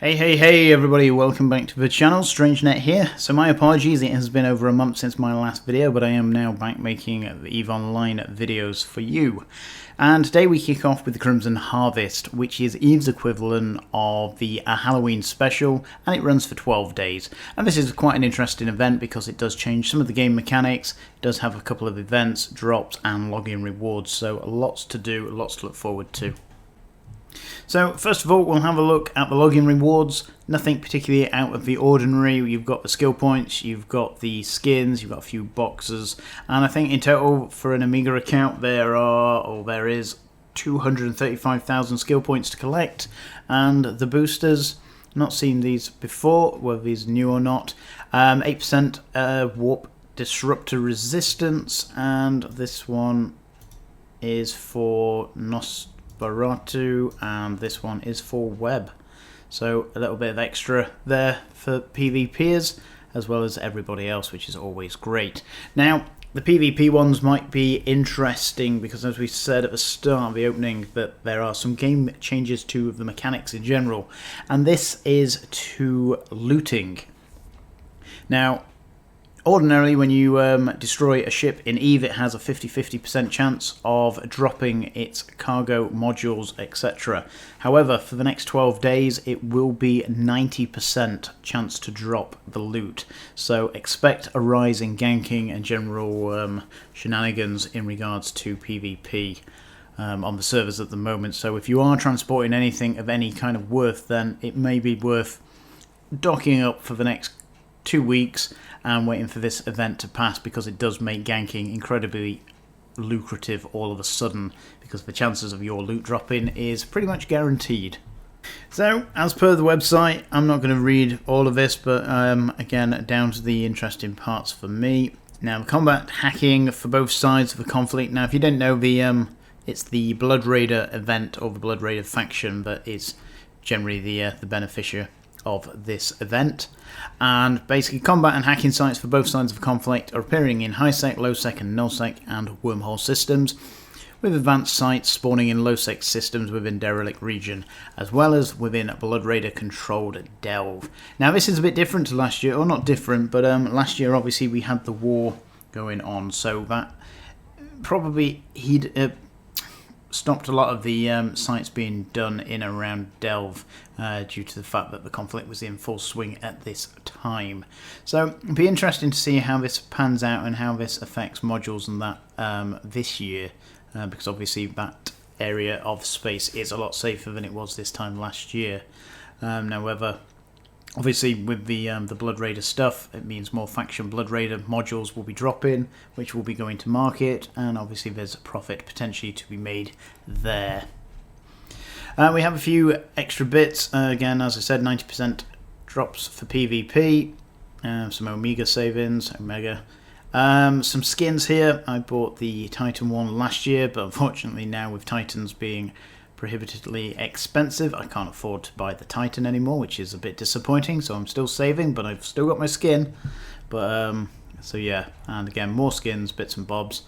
Hey everybody, welcome back to the channel, StrangeNet here. So my apologies, it has been over a month since my last video, but I am now back making the EVE Online videos for you. And today we kick off with the Crimson Harvest, which is EVE's equivalent of the Halloween special, and it runs for 12 days. And this is quite an interesting event because it does change some of the game mechanics, it does have a couple of events, drops and login rewards, so lots to do, lots to look forward to. So first of all, we'll have a look at the login rewards. Nothing particularly out of the ordinary. You've got the skill points, you've got the skins, you've got a few boxes, and I think in total for an Amiga account there is 235,000 skill points to collect. And the boosters, not seen these before, whether these are new or not. 8% warp disruptor resistance, and this one is for Baratu, and this one is for web, so a little bit of extra there for PvPers as well as everybody else, which is always great. Now the PvP ones might be interesting because, as we said at the start of the opening, that there are some game changes to the mechanics in general, and this is to looting. Now ordinarily, when you destroy a ship in EVE, it has a 50-50% chance of dropping its cargo, modules, etc. However, for the next 12 days, it will be 90% chance to drop the loot. So expect a rise in ganking and general shenanigans in regards to PvP on the servers at the moment. So if you are transporting anything of any kind of worth, then it may be worth docking up for the next 2 weeks and waiting for this event to pass, because it does make ganking incredibly lucrative all of a sudden, because the chances of your loot dropping is pretty much guaranteed. So, as per the website, I'm not going to read all of this, but again, down to the interesting parts for me. Now, combat hacking for both sides of the conflict. Now, if you didn't know, it's the Blood Raider event, or the Blood Raider faction, that is generally the beneficiary of this event. And basically, combat and hacking sites for both sides of the conflict are appearing in high-sec, low-sec and null-sec and wormhole systems, with advanced sites spawning in low-sec systems within derelict region, as well as within Blood Raider controlled delve. Now this is a bit different to last year, or not different, but last year obviously we had the war going on, so that probably stopped a lot of the sites being done in and around delve due to the fact that the conflict was in full swing at this time. So it'll be interesting to see how this pans out and how this affects modules and that this year, because obviously that area of space is a lot safer than it was this time last year. Now whether obviously with the Blood Raider stuff, it means more faction Blood Raider modules will be dropping, which will be going to market, and obviously there's a profit potentially to be made there. We have a few extra bits. Again, as I said, 90% drops for PvP, some Omega savings, some skins here. I bought the Titan one last year, but unfortunately now with Titans being prohibitively expensive, I can't afford to buy the Titan anymore, which is a bit disappointing, so I'm still saving, but I've still got my skin. But so yeah, and again, more skins, bits and bobs.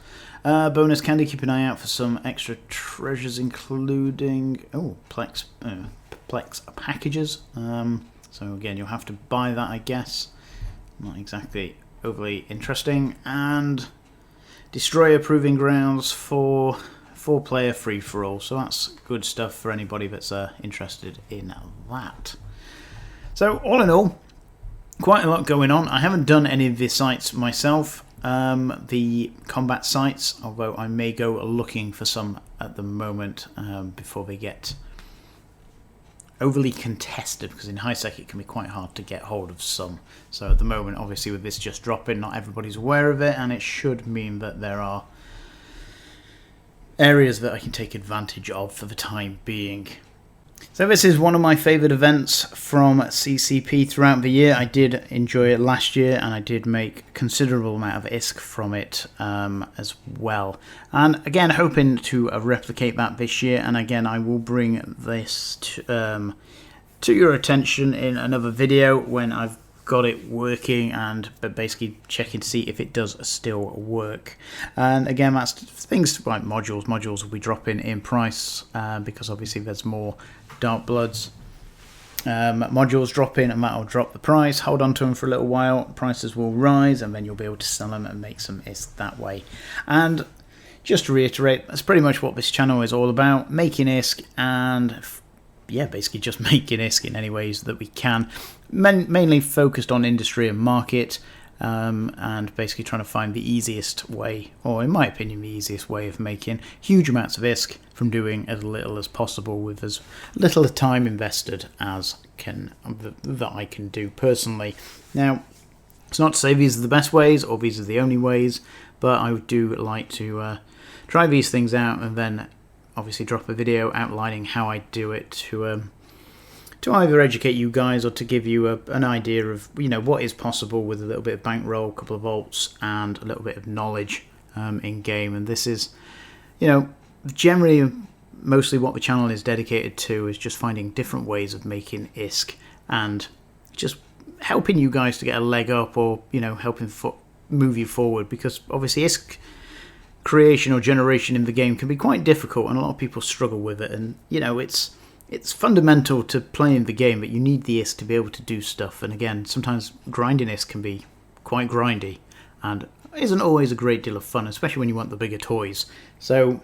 Bonus candy, keep an eye out for some extra treasures, including Plex packages. So again, you'll have to buy that, I guess. Not exactly overly interesting. And Destroyer Proving Grounds for 4-player free-for-all, so that's good stuff for anybody that's interested in that. So all in all, quite a lot going on. I haven't done any of the sites myself, the combat sites, although I may go looking for some at the moment before they get overly contested, because in high-sec it can be quite hard to get hold of some. So at the moment, obviously with this just dropping, not everybody's aware of it, and it should mean that there are areas that I can take advantage of for the time being. So this is one of my favourite events from CCP throughout the year. I did enjoy it last year, and I did make a considerable amount of ISK from it as well. And again, hoping to replicate that this year, and again I will bring this to your attention in another video when I've got it working, and basically checking to see if it does still work. And again, that's things like modules will be dropping in price because obviously there's more Dark Bloods modules drop in, and that'll drop the price. Hold on to them for a little while, prices will rise, and then you'll be able to sell them and make some ISK that way. And just to reiterate, that's pretty much what this channel is all about, making ISK, and yeah, basically just making ISK in any ways that we can, mainly focused on industry and market, and basically trying to find the easiest way, or in my opinion the easiest way, of making huge amounts of ISK from doing as little as possible with as little time invested as that I can do personally. Now, it's not to say these are the best ways or these are the only ways, but I do like to try these things out and then obviously drop a video outlining how I do it to either educate you guys or to give you an idea of what is possible with a little bit of bankroll, a couple of alts, and a little bit of knowledge in game. And this is, generally mostly what the channel is dedicated to, is just finding different ways of making ISK and just helping you guys to get a leg up, or helping move you forward, because obviously ISK creation or generation in the game can be quite difficult, and a lot of people struggle with it. And it's fundamental to playing the game that you need the ISK to be able to do stuff. And again, sometimes grinding ISK can be quite grindy and isn't always a great deal of fun, especially when you want the bigger toys. So,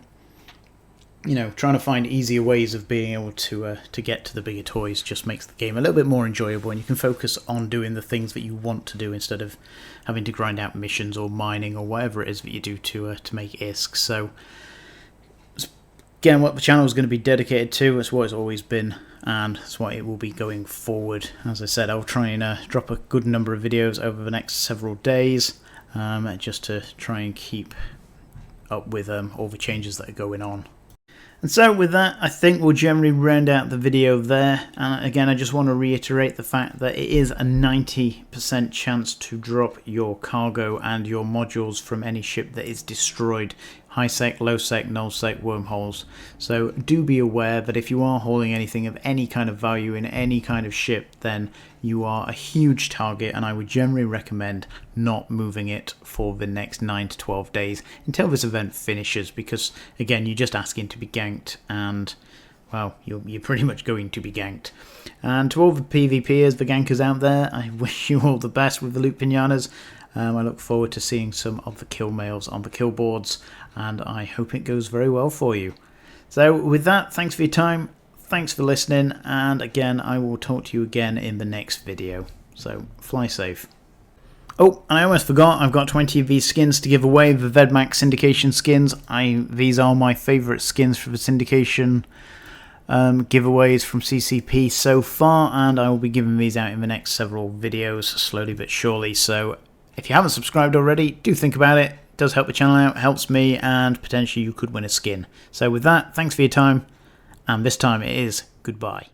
trying to find easier ways of being able to get to the bigger toys just makes the game a little bit more enjoyable, and you can focus on doing the things that you want to do instead of having to grind out missions or mining or whatever it is that you do to make ISK. So, again, what the channel is going to be dedicated to, that's what it's always been, and that's what it will be going forward. As I said, I'll try and drop a good number of videos over the next several days, just to try and keep up with all the changes that are going on. And so with that, I think we'll generally round out the video there. And again, I just want to reiterate the fact that it is a 90% chance to drop your cargo and your modules from any ship that is destroyed. High sec, low sec, null sec, wormholes. So do be aware that if you are hauling anything of any kind of value in any kind of ship, then you are a huge target, and I would generally recommend not moving it for the next 9 to 12 days until this event finishes, because again, you're just asking to be ganked, and well, you're pretty much going to be ganked. And to all the PvPers, the gankers out there, I wish you all the best with the loot pinatas. I look forward to seeing some of the kill mails on the kill boards, and I hope it goes very well for you. So with that, thanks for your time, thanks for listening, and again, I will talk to you again in the next video. So fly safe. Oh, and I almost forgot, I've got 20 of these skins to give away, the Vedmak syndication skins. These are my favourite skins for the syndication giveaways from CCP so far, and I will be giving these out in the next several videos, slowly but surely. So if you haven't subscribed already, do think about it. It does help the channel out, helps me, and potentially you could win a skin. So with that, thanks for your time, and this time it is goodbye.